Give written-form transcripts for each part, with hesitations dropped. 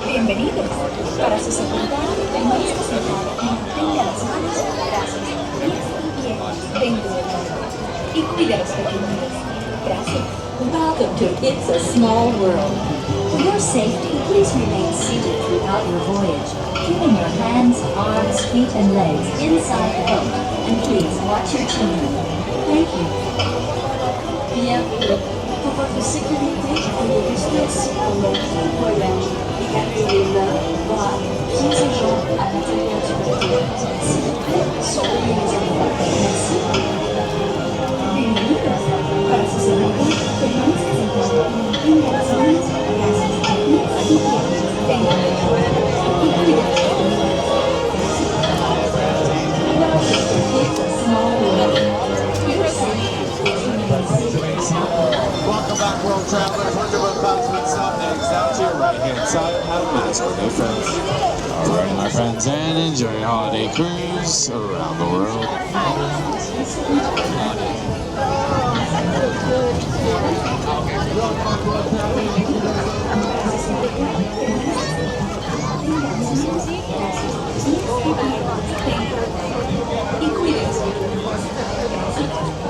Bienvenidos. Para su seguridad, permanezca sentado y mantenga las manos, brazos, pies y piernas dentro del barco. Y cuide a los pequeños. Gracias. Welcome to It's a Small World. For your safety, please remain seated throughout your voyage, keeping your hands, arms, feet, and legs inside the boat. And please watch your children. Thank you. Bienvenue. Pour votre sécurité, veuillez rester assis pendant tout le voyage et garder les mains, bras, pieds et jambes à l'intérieur du bateau. S'il vous plaît, surveillez les enfants. Merci. Bienvenidos. Para su seguridad, permanezca sentado y mantenga las manos, brazos, pies y piernas dentro del barco y cuide a los pequeños. It's a small world. Welcome back, world travelers. We're doing announcements up next. Down to your right-hand side. Have a mask on, my friends. Alright, my friends, and enjoy your holiday cruise around the world.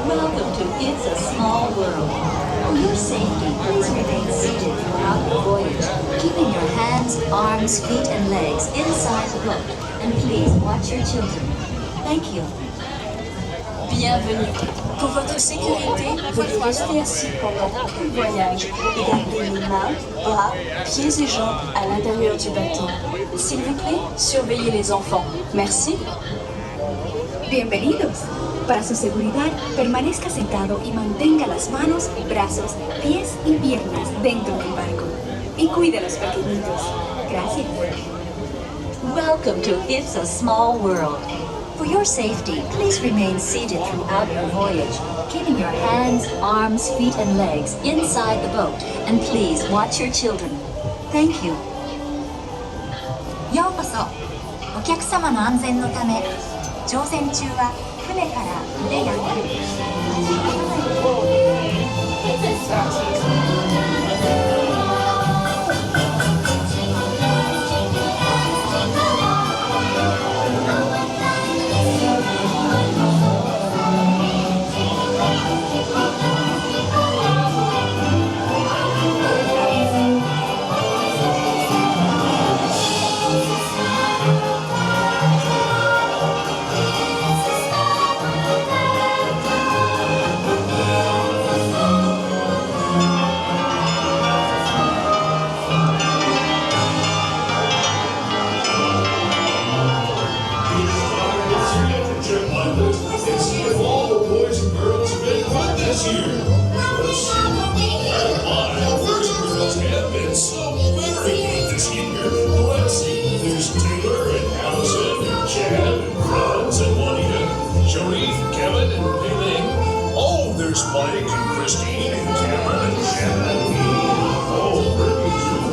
Welcome to It's a Small World. For your safety, please remain seated throughout the voyage, keeping your hands, arms, feet, and legs inside the boat. And please watch your children. Thank you. Bienvenue. Pour votre sécurité, veuillez rester assis pendant tout le voyage et garder les mains, bras, pieds et jambes à l'intérieur du bateau. S'il vous plaît, surveillez les enfants. Merci. Bienvenidos. Para su seguridad, permanezca sentado y mantenga las manos, brazos, pies y piernas dentro del barco. Y cuide a los pequeñitos. Gracias. Welcome to It's a Small World. For your safety, please remain seated throughout your voyage, keeping your hands, arms, feet, and legs inside the boat. And please watch your children. Thank you. ようこそ。お客様の安全のため、乗船中は船から腕や手、There's Mike and Christine and Cameron and Shannon and me. Oh, Brittany too.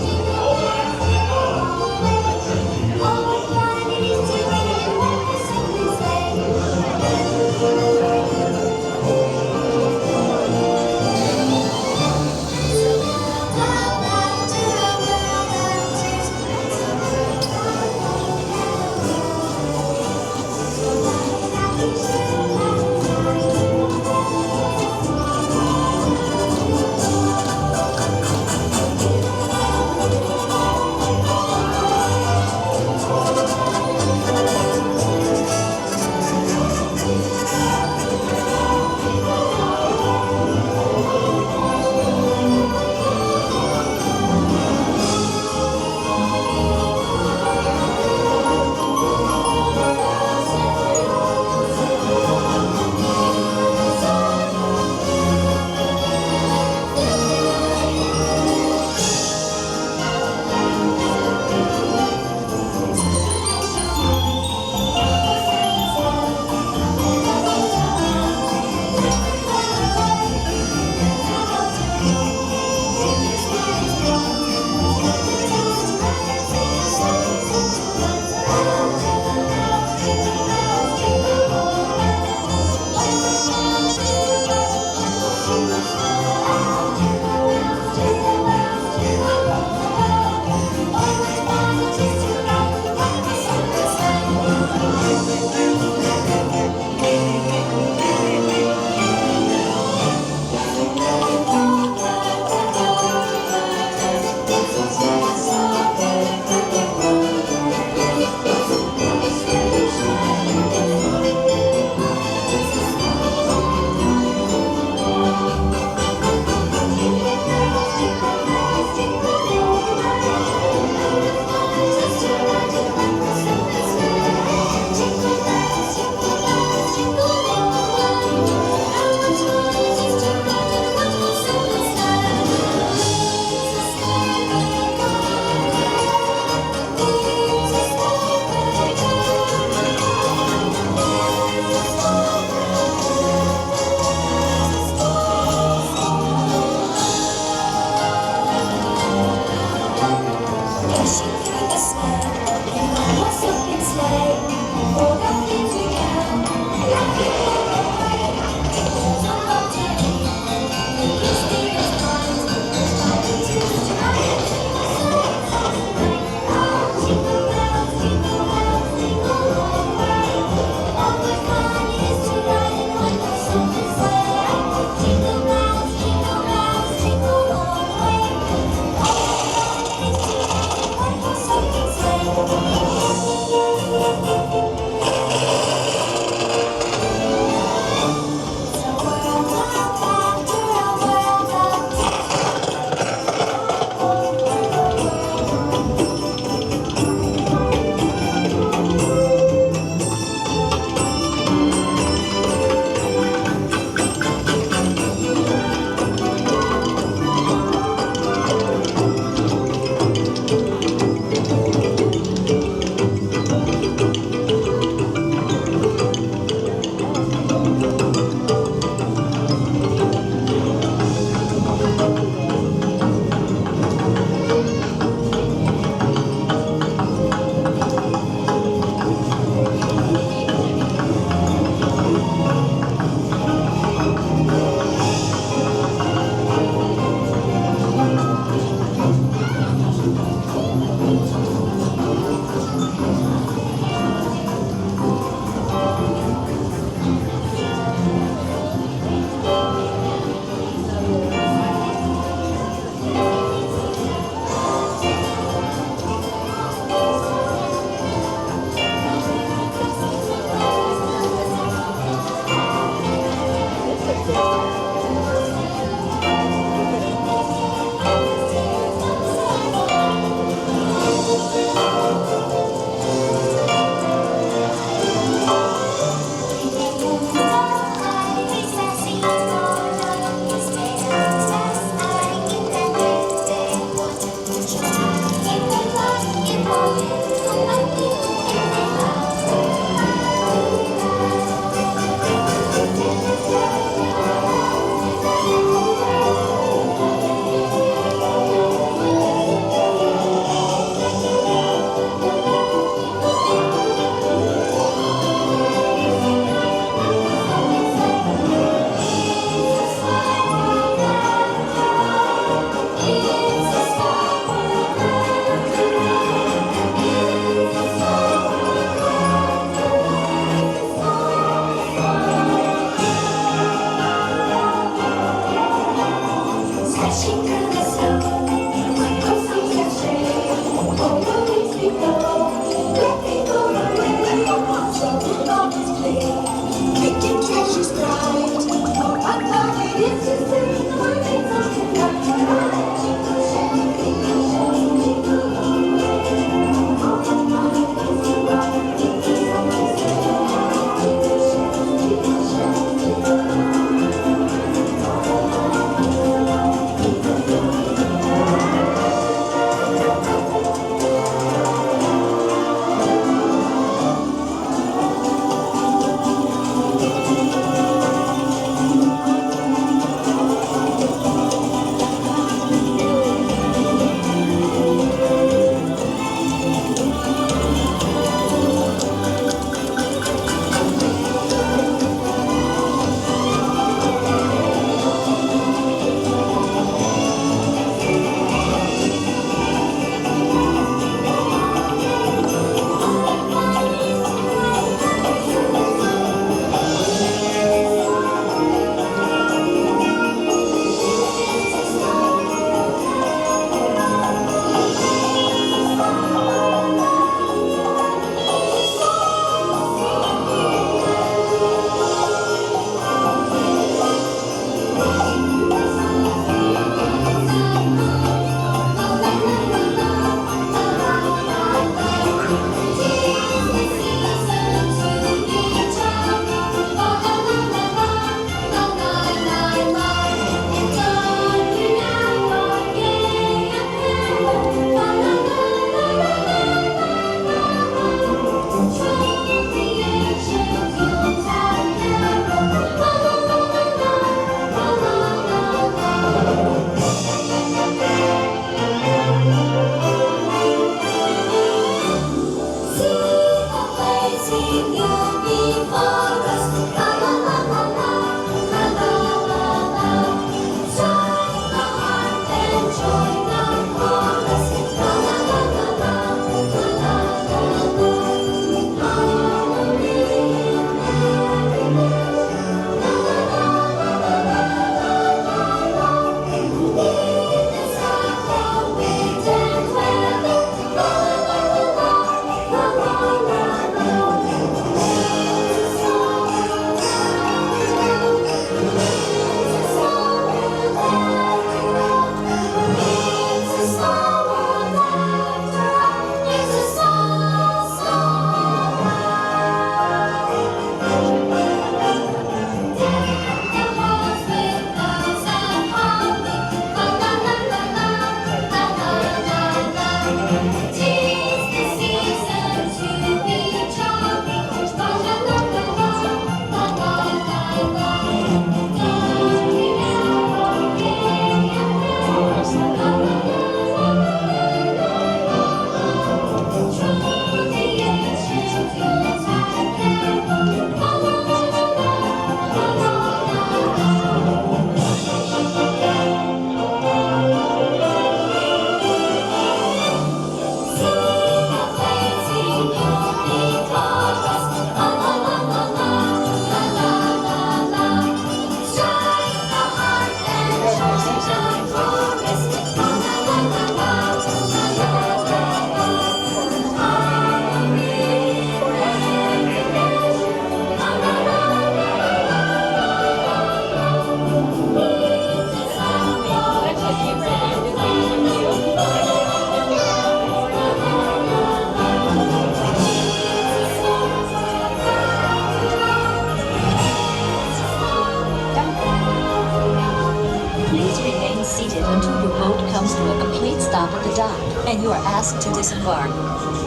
and you are asked to disembark.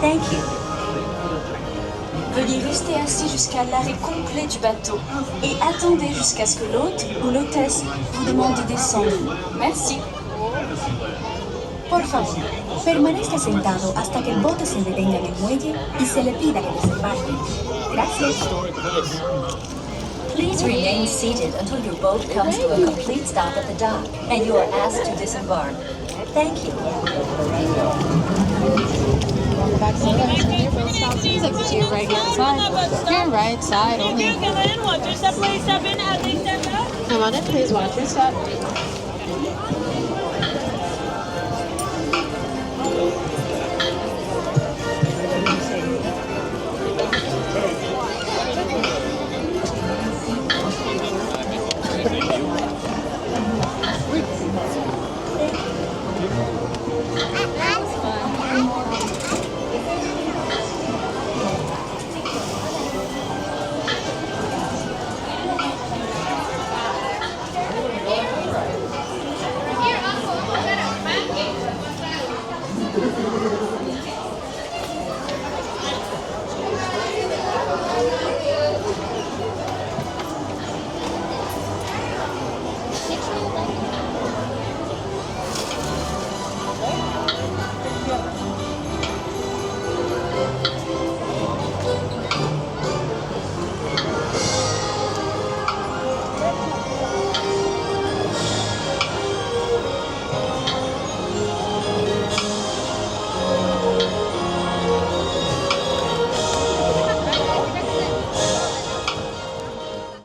Thank you. Veuillez rester assis jusqu'à l'arrêt complet du bateau et attendez jusqu'à ce que l'hôte ou l'hôtesse vous demande de descendre. Merci. Por favor, permanezca sentado hasta que el bote se detenga en el muelle y se le pida que desembarque. Gracias. Please remain seated until your boat comes to a complete stop at the dock and you are asked to disembark. Thank you. Exit to your right hand side. Your right side only. Come on in, please. Watch your step.